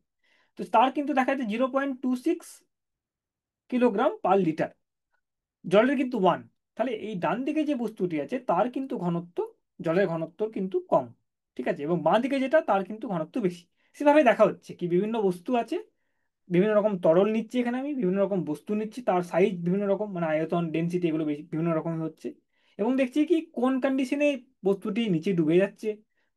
তো তার কিন্তু দেখা যাচ্ছে 0.26 কিলোগ্রাম পার লিটার, জলের কিন্তু 1। তাহলে এই ডান দিকে যে বস্তুটি আছে তার কিন্তু ঘনত্ব, জলের ঘনত্ব কিন্তু কম। ঠিক আছে, এবং বাঁ দিকে যেটা তার কিন্তু ঘনত্ব বেশি। সেভাবে দেখা হচ্ছে কি বিভিন্ন বস্তু আছে, বিভিন্ন রকম তরল নিচ্ছি এখানে আমি, বিভিন্ন রকম বস্তু নিচ্ছি, তার সাইজ বিভিন্ন রকম, মানে আয়তন ডেনসিটি এগুলো বেশি বিভিন্ন রকম হচ্ছে। এবং দেখছি কি কোন কন্ডিশনে বস্তুটি নিচে ডুবে যাচ্ছে,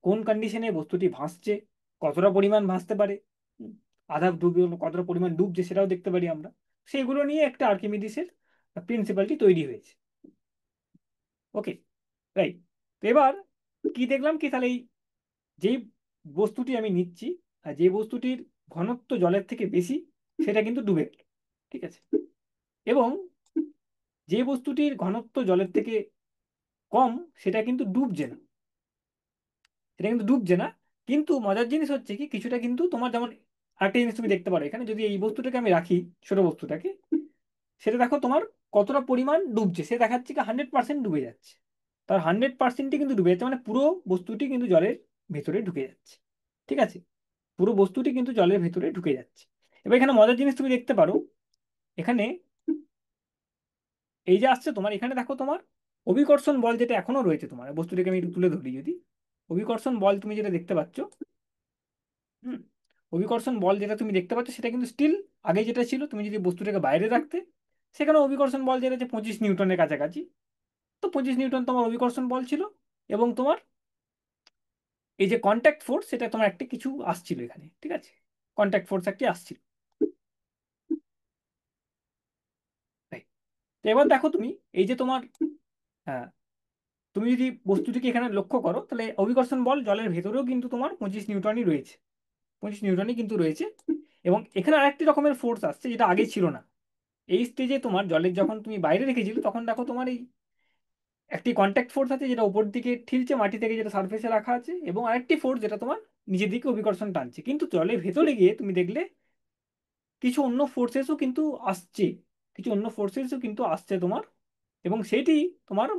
কোন কন্ডিশনে বস্তুটি ভাসছে, কতটা পরিমাণ ভাসতে পারে, হুম, আধা ডুবে কতটা পরিমাণ ডুবছে সেটাও দেখতে পারি আমরা। সেগুলো নিয়ে একটা আর্কিমিডিসের প্রিন্সিপালটি তৈরি হয়েছে। ওকে। রাইট। তো এবার কি দেখলাম কি, তাহলে এই যেই বস্তুটি আমি নিচ্ছি আর যে বস্তুটির ঘনত্ব জলের থেকে বেশি সেটা কিন্তু ডুবে গেল। ঠিক আছে, এবং যে বস্তুটির ঘনত্ব জলের থেকে কম সেটা কিন্তু ডুবছে না, সেটা কিন্তু ডুবছে না। কিন্তু মজার জিনিস হচ্ছে কি, কিছুটা কিন্তু তোমার যেমন আরেকটা জিনিস তুমি দেখতে পারো এখানে, যদি এই বস্তুটাকে আমি রাখি, ছোট বস্তুটাকে, সেটা দেখো তোমার কতটা পরিমাণ ডুবছে, সে দেখাচ্ছে কি 100% ডুবে যাচ্ছে। তার 100%ই কিন্তু ডুবে যাচ্ছে, মানে পুরো বস্তুটি কিন্তু জলের ভেতরে ঢুকে যাচ্ছে। ঠিক আছে, পুরো বস্তুটি কিন্তু জলের ভেতরে ঢুকে যাচ্ছে। এবার এখানে মজার জিনিস তুমি দেখতে পারো, এখানে এই যে আসছে তোমার, এখানে দেখো তোমার অভিকর্ষণ বল যেটা এখনো রয়েছে তোমার বস্তুটাকে আমি একটু তুলে ধরি যদি, অভিকর্ষণ বল তুমি যেটা দেখতে পাচ্ছ, হুম, অভিকর্ষণ বল যেটা তুমি দেখতে পাচ্ছ সেটা কিন্তু স্টিল আগে যেটা ছিল, তুমি যদি বস্তুটাকে বাইরে রাখতে, সেখানে অভিকর্ষণ বল যেটা যে 25 নিউটনের কাছাকাছি, তো 25 নিউটন তোমার অভিকর্ষণ বল ছিল। এবং তোমার এই যে কন্ট্যাক্ট ফোর্স, সেটা তোমার একটা কিছু আসছিল এখানে, ঠিক আছে, কন্ট্যাক্ট ফোর্স একটি আসছিল। তাই, তো এবার দেখো তুমি এই যে তোমার, হ্যাঁ, তুমি যদি বস্তুটিকে এখানে লক্ষ্য করো, তাহলে অভিকর্ষণ বল জলের ভেতরেও কিন্তু তোমার 25 নিউটনই রয়েছে, 25 নিউটনই কিন্তু রয়েছে। এবং এখানে আরেকটি রকমের ফোর্স আসছে যেটা আগে ছিল না। এই স্টেজে তোমার জলের যখন তুমি বাইরে রেখেছিলে, তখন দেখো তোমার এই একটি কন্ট্যাক্ট ফোর্স আছে যেটা উপর দিকে ঠিলছে মাটি থেকে, যেটা সার্ফেসে রাখা আছে, এবং আরেকটি ফোর্স যেটা তোমার নিজের দিকে অভিকর্ষণ টানছে। কিন্তু জলের ভেতরে গিয়ে তুমি দেখলে কিছু অন্য ফোর্সেসও কিন্তু আসছে, কিছু অন্য ফোর্সেসও কিন্তু আসছে তোমার। এবং সেটি তোমার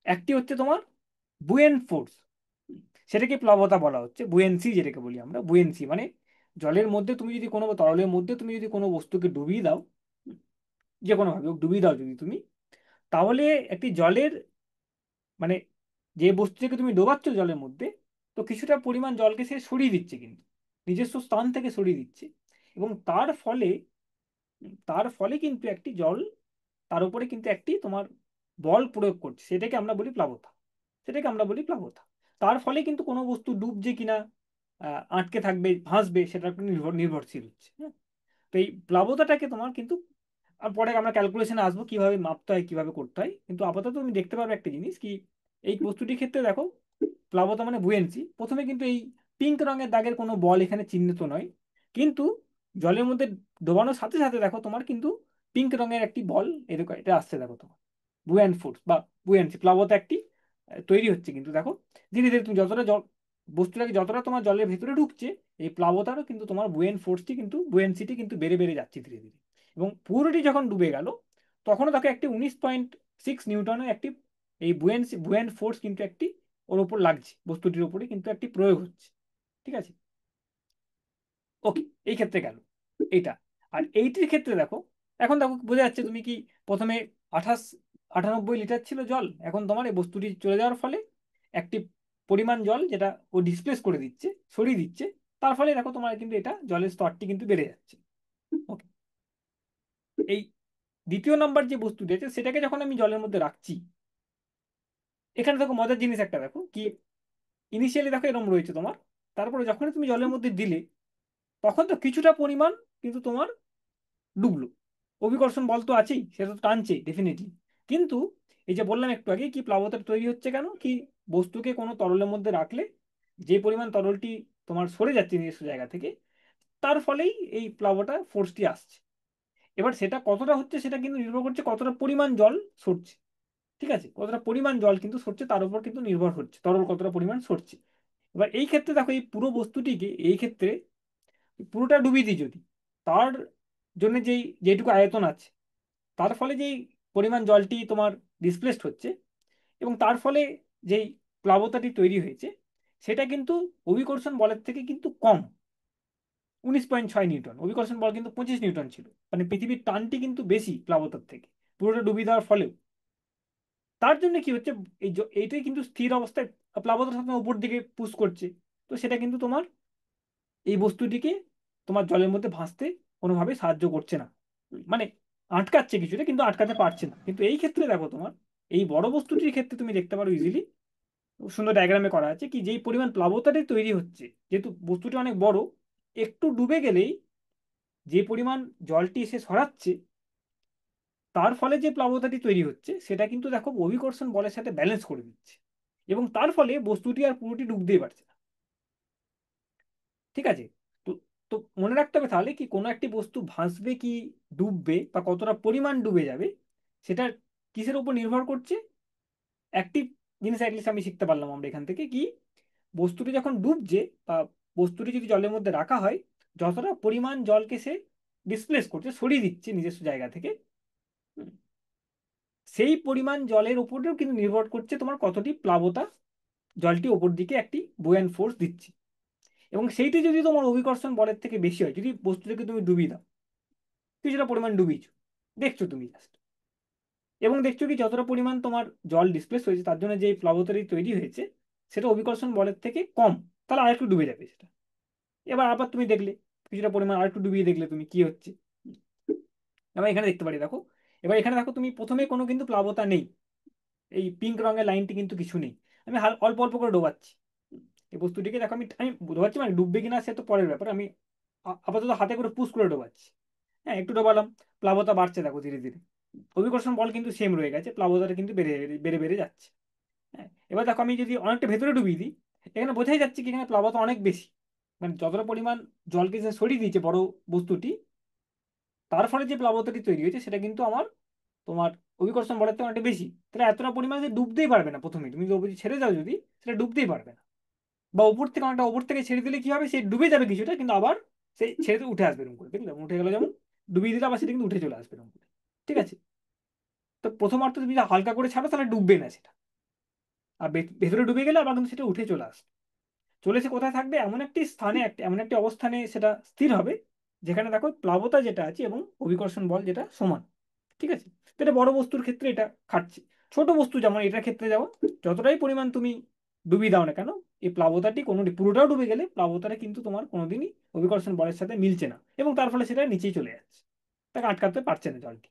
একটি হচ্ছে তোমার বুয়েন ফোর্স, সেটাকে প্লাবতা বলা হচ্ছে, বুয়েন্সি যেটাকে বলি আমরা, বুয়েন্সি মানে জলের মধ্যে তুমি যদি কোনো তরলের মধ্যে তুমি যদি কোনো বস্তুকে ডুবিয়ে দাও, যে কোনোভাবে হোক ডুবিয়ে দাও যদি তুমি, তাহলে একটি জলের মানে যে বস্তুটাকে তুমি ডোবাচ্ছ জলের মধ্যে, তো কিছুটা পরিমাণ জলকে সে সরিয়ে দিচ্ছে কিন্তু, নিজস্ব স্থান থেকে সরিয়ে দিচ্ছে। এবং তার ফলে কিন্তু একটি জল তার উপরে কিন্তু একটি তোমার বল প্রয়োগ করছে, সেটাকে আমরা বলি প্লাবতা, সেটাকে আমরা বলি প্লাবতা। তার ফলে কিন্তু কোনো বস্তু ডুবছে কিনা, আটকে থাকবে ভাসবে, সেটার উপর নির্ভরশীল হচ্ছে, হ্যাঁ। তো এই প্লাবতাটাকে তোমার কিন্তু, আর পরে আমরা ক্যালকুলেশনে আসবো কিভাবে মাপতে হয় কিভাবে করতে হয়, কিন্তু আপাতত তুমি দেখতে পারবে একটা জিনিস কি, এই বস্তুটির ক্ষেত্রে দেখো প্লাবতা মানে বুয়েন্সি, প্রথমে কিন্তু এই পিঙ্ক রঙের দাগের কোনো বল এখানে চিহ্নিত নয়, কিন্তু জলের মধ্যে ডোবানোর সাথে সাথে দেখো তোমার কিন্তু পিঙ্ক রঙের একটি বল এরকম এটা আসছে, দেখো তোমার বুয়ান্ট ফোর্স বা বুয়ান্সি প্লাবতা একটি তৈরি হচ্ছে কিন্তু দেখো, ধীরে ধীরে তুমি যতটা জল বস্তুটাকে যতটা তোমার জলের ভিতরে ঢুকছে, এই প্লাবতারও কিন্তু তোমার বুয়েন ফোর্সটি কিন্তু বুয়েন্সিটি কিন্তু বেড়ে বেড়ে যাচ্ছে ধীরে ধীরে। এবং পুরোটি যখন ডুবে গেল, তখনও তাকে একটি 19.6 নিউটনের একটি এই বুয়েন্ট ফোর্স কিন্তু একটি ওর উপর লাগছে, বস্তুটির উপরে কিন্তু একটি প্রয়োগ হচ্ছে, ঠিক আছে। ওকে, এই ক্ষেত্রে গেল এইটা। আর এইটির ক্ষেত্রে দেখো, এখন দেখো বোঝা যাচ্ছে তুমি কি, প্রথমে 98 98 লিটার ছিল জল, এখন তোমার এই বস্তুটি চলে যাওয়ার ফলে একটি পরিমাণ জল যেটা ও ডিসপ্লেস করে দিচ্ছে, সরিয়ে দিচ্ছে, তার ফলে দেখো তোমার কিন্তু এটা জলের স্তরটি কিন্তু বেড়ে যাচ্ছে। ওকে, এই দ্বিতীয় নাম্বার যে বস্তুটি আছে সেটাকে যখন আমি জলের মধ্যে রাখছি, এখানে দেখো মজার জিনিস একটা দেখো কি, ইনিশিয়ালি দেখো এরকম রয়েছে তোমার, তারপরে যখন তুমি জলের মধ্যে দিলে, তখন তো কিছুটা পরিমাণ কিন্তু তোমার ডুবলো, অভিকর্ষণ বল তো আছেই, সেটা তো টানছে ডেফিনেটলি। কিন্তু এই যে বললাম একটু আগে কি প্লাবতা তৈরি হচ্ছে কেন কি, বস্তুকে কোনো তরলের মধ্যে রাখলে যে পরিমাণ তরলটি তোমার সরে যাচ্ছে নিজস্ব জায়গা থেকে, তার ফলেই এই প্লাবতা ফোর্সটি আসছে। এবার সেটা কতটা হচ্ছে সেটা কিন্তু নির্ভর করছে কতটা পরিমাণ জল সরছে, ঠিক আছে, কতটা পরিমাণ জল কিন্তু সরছে তার উপর কিন্তু নির্ভর হচ্ছে তরল কতটা পরিমাণ সরছে। এবার এই ক্ষেত্রে দেখো এই পুরো বস্তুটিকে এই ক্ষেত্রে পুরোটা ডুবিয়ে দিই যদি, তার জন্য যেটুকু আয়তন আছে, তার ফলে যেই পরিমাণ জলটি তোমার ডিসপ্লেসড হচ্ছে, এবং তার ফলে যেই প্লাবতাটি তৈরি হয়েছে, সেটা কিন্তু অভিকর্ষণ বলের থেকে কিন্তু কম, 19.6 নিউটন, অভিকর্ষণ বল কিন্তু 25 নিউটন ছিল, মানে পৃথিবীর টানটি কিন্তু বেশি প্লাবতার থেকে, পুরোটা ডুবিয়ে দেওয়ার ফলেও। তার জন্য কি হচ্ছে, এইটাই কিন্তু স্থির অবস্থায় প্লাবতার সাথে উপর দিকে পুশ করছে, তো সেটা কিন্তু তোমার এই বস্তুটিকে তোমার জলের মধ্যে ভাসতে কোনোভাবে সাহায্য করছে না, মানে আটকাচ্ছে কিছুটা কিন্তু আটকাতে পারছে না। কিন্তু এই ক্ষেত্রে দেখো তোমার এই বড় বস্তুটির ক্ষেত্রে তুমি দেখতে পারো ইজিলি, সুন্দর ডায়াগ্রামে করা আছে কি, যেই পরিমাণ প্লাবতাটি তৈরি হচ্ছে, যেহেতু বস্তুটি অনেক বড়, একটু ডুবে গেলেই যে পরিমাণ জলটি এসে সরাচ্ছে, তার ফলে যে প্লাবতাটি তৈরি হচ্ছে সেটা কিন্তু দেখো অভিকর্ষণ বলের সাথে ব্যালেন্স করে দিচ্ছে, এবং তার ফলে বস্তুটি আর পুরোটি ডুবতেই পারছে না, ঠিক আছে। তো তো মনে রাখতে হবে তাহলে কি, কোনো একটি বস্তু ভাসবে কি ডুববে বা কতটা পরিমাণ ডুবে যাবে, সেটা কিসের উপর নির্ভর করছে, একটি জিনিস অ্যাটলিস্ট আমি শিখতে পারলাম আমরা এখান থেকে কি, বস্তুটি যখন ডুবছে বা বস্তুটি যদি জলের মধ্যে রাখা হয়, যতটা পরিমাণ জলকে সে ডিসপ্লেস করছে, সরিয়ে দিচ্ছে নিজস্ব জায়গা থেকে, হুম, সেই পরিমাণ জলের উপরেও কিন্তু নির্ভর করছে তোমার কতটি প্লাবতা জলটি ওপর দিকে একটি বুয়ান্ট ফোর্স দিচ্ছে। এবং সেইটি যদি তোমার অভিকর্ষণ বলের থেকে বেশি হয়, যদি বস্তুটাকে তুমি ডুবিয়ে দাও, কিছুটা পরিমাণ ডুবিয়েছো, দেখছো তুমি জাস্ট, এবং দেখছো কি যতটা পরিমাণ তোমার জল ডিসপ্লেস হয়েছে তার জন্য যে প্লাবতরি তৈরি হয়েছে সেটা অভিকর্ষণ বলের থেকে কম, তাহলে আরেকটু ডুবে যাবে সেটা। এবার আবার তুমি দেখলে কিছুটা পরিমাণ আরেকটু ডুবিয়ে দেখলে তুমি কি হচ্ছে। এবার এখানে দেখতে পারি দেখো, এবার এখানে দেখো তুমি প্রথমে কোনো কিন্তু প্লাবতা নেই, এই পিঙ্ক রঙের লাইনটি কিন্তু কিছু নেই। আমি অল্প অল্প করে ডোবাচ্ছি এই বস্তুটিকে, দেখো আমি আমি ডোবাচ্ছি, মানে ডুববে কিনা সে তো পরের ব্যাপার, আমি আপাতত হাতে করে পুশ করে ডোবাচ্ছি। হ্যাঁ, একটু ডোবালাম, প্লাবতা বাড়ছে দেখো ধীরে ধীরে, অভিকর্ষণ বল কিন্তু সেম রয়ে গেছে, প্লাবতাটা কিন্তু বেড়ে বেড়ে বেড়ে যাচ্ছে। হ্যাঁ, এবার দেখো আমি যদি অনেকটা ভেতরে ডুবিয়ে দিই, এখানে বোঝাই যাচ্ছে কি এখানে প্লাবতা অনেক বেশি, মানে যতটা পরিমাণ জলকে সে সরিয়ে দিয়েছে বড় বস্তুটি, তার ফলে যে প্লাবতাটি তৈরি হয়েছে সেটা কিন্তু আমার তোমার অভিকর্ষণ বলের থেকে অনেকটা বেশি, তাহলে এতটা পরিমাণে যে ডুবতেই পারবে না, প্রথমে তুমি যদি অবধি ছেড়ে দাও যদি, সেটা ডুবতেই পারবে না। বা উপর থেকে অনেকটা উপর থেকে ছেড়ে দিলে কি হবে, সে ডুবে যাবে কিছুটা, কিন্তু আবার সেই ছেড়ে দিয়ে উঠে আসবে এরকম করে, দেখলে উঠে গেল যেমন, ডুবিয়ে দিলে আবার সেটা কিন্তু উঠে চলে আসবে এরকম করে। ঠিক আছে, তো প্রথমার্ধ তুমি যদি হালকা করে ছাড়ো তাহলে ডুববে না সেটা, আর ভেতরে ডুবে গেলে আবার কিন্তু সেটা উঠে চলে আসবে, চলেছে কোথায় থাকবে, এমন একটি স্থানে, এমন একটি অবস্থানে সেটা স্থির হবে যেখানে দেখো প্লাবতা যেটা আছে এবং অভিকর্ষণ বল যেটা সমান। ঠিক আছে, তো এটা বড় বস্তুর ক্ষেত্রে এটা খাটছে, ছোট বস্তু যেমন এটার ক্ষেত্রে যেমন যতটাই পরিমাণ তুমি ডুবিয়ে দাও না কেন, এই প্লাবতাটি কোনো পুরোটাও ডুবে গেলে প্লাবতাটা কিন্তু তোমার কোনোদিনই অভিকর্ষণ বলের সাথে মিলছে না, এবং তার ফলে সেটা নিচেই চলে যাচ্ছে, তাকে আটকাতে পারছে না জলটি।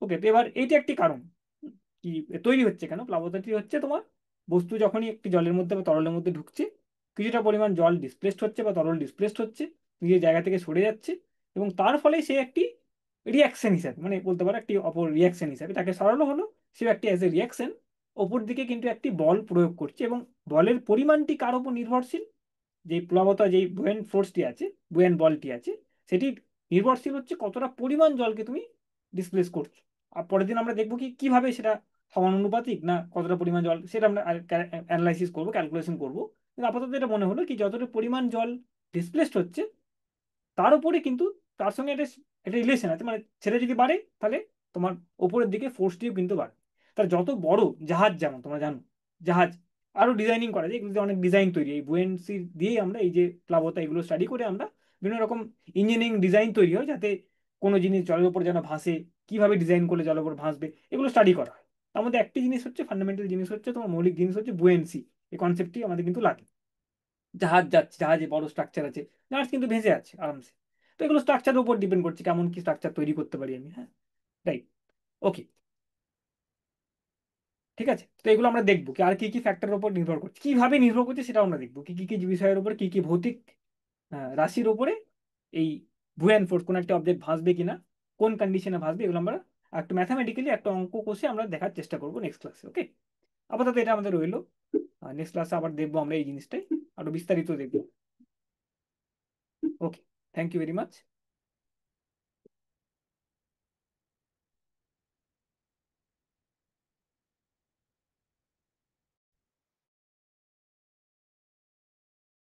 ওকে, তো এবার এইটা একটি কারণ কি তৈরি হচ্ছে কেন প্লাবতাটি হচ্ছে তোমার, বস্তু যখনই একটি জলের মধ্যে বা তরলের মধ্যে ঢুকছে, কিছুটা পরিমাণ জল ডিসপ্লেসড হচ্ছে বা তরল ডিসপ্লেসড হচ্ছে, নিজের জায়গা থেকে সরে যাচ্ছে, এবং তার ফলে সে একটি রিয়াকশন হিসাবে, মানে বলতে পারো একটি অপর রিয়াকশন হিসাবে তাকে সরানো হলো, সে একটি অ্যাজ এ রিয়াকশন ওপর দিকে কিন্তু একটি বল প্রয়োগ করছে, এবং বলের পরিমাণটি কার উপর নির্ভরশীল, যে প্লাবতা যেই বুয়েন ফোর্সটি আছে, বুয়েন বলটি আছে, সেটি নির্ভরশীল হচ্ছে কতটা পরিমাণ জলকে তুমি ডিসপ্লেস করছো। আর পরের দিন আমরা দেখবো কি কিভাবে সেটা সমানুপাতিক না কতটা পরিমাণ জল, সেটা আমরা অ্যানালাইসিস করবো, ক্যালকুলেশন করবো। কিন্তু আপাতত এটা মনে হলো কি যতটা পরিমাণ জল ডিসপ্লেসড হচ্ছে তার উপরে কিন্তু তার সঙ্গে একটা একটা রিলেশন আছে, মানে সেটা যদি বাড়ে তাহলে তোমার ওপরের দিকে ফোর্সটিও কিন্তু বাড়ে। তার যত বড় জাহাজ, যেমন তোমরা জানো জাহাজ আরো ডিজাইনিং করা যায়, এগুলোতে অনেক ডিজাইন তৈরি, এই বুয়েন্সি দিয়েই আমরা এই যে প্লাবতা এগুলো স্টাডি করে আমরা বিভিন্ন রকম ইঞ্জিনিয়ারিং ডিজাইন তৈরি হয় যাতে কোনো জিনিস জলের উপর যেন ভাসে, কিভাবে ডিজাইন করলে জলের উপর ভাসবে, এগুলো স্টাডি করা হয়। তার মধ্যে একটি জিনিস হচ্ছে ফান্ডামেন্টাল জিনিস হচ্ছে তোমার মৌলিক জিনিস হচ্ছে বুয়েন্সি, এই কনসেপ্টটি আমাদের কিন্তু লাগে। জাহাজ যাচ্ছে, জাহাজে বড় স্ট্রাকচার আছে, জাহাজ কিন্তু ভেসে আছে আরামসে, তো এগুলো স্ট্রাকচারের উপর ডিপেন্ড করছে কেমন কি স্ট্রাকচার তৈরি করতে পারি আমি। হ্যাঁ, রাইট, ওকে, ঠিক আছে, তো এগুলো আমরা দেখবো কি আর কি কি ফ্যাক্টরের উপর নির্ভর করছে, কিভাবে নির্ভর করছে সেটা আমরা দেখবো, কি কি কি বিষয়ের উপর, কি কি ভৌতিক রাশির উপরে এই বুয়ান ফোর্স কোন একটা অবজেক্ট ভাসবে কিনা, কোন কন্ডিশনে ভাসবে, এগুলো আমরা একটু ম্যাথামেটিক্যালি একটা অঙ্ক কষে আমরা দেখার চেষ্টা করবো নেক্সট ক্লাসে। ওকে, আপাতত এটা আমাদের রইলো, নেক্সট ক্লাসে আবার দেখবো আমরা এই জিনিসটাই আরো বিস্তারিত দেখবো। ওকে, থ্যাংক ইউ ভেরি মাচ।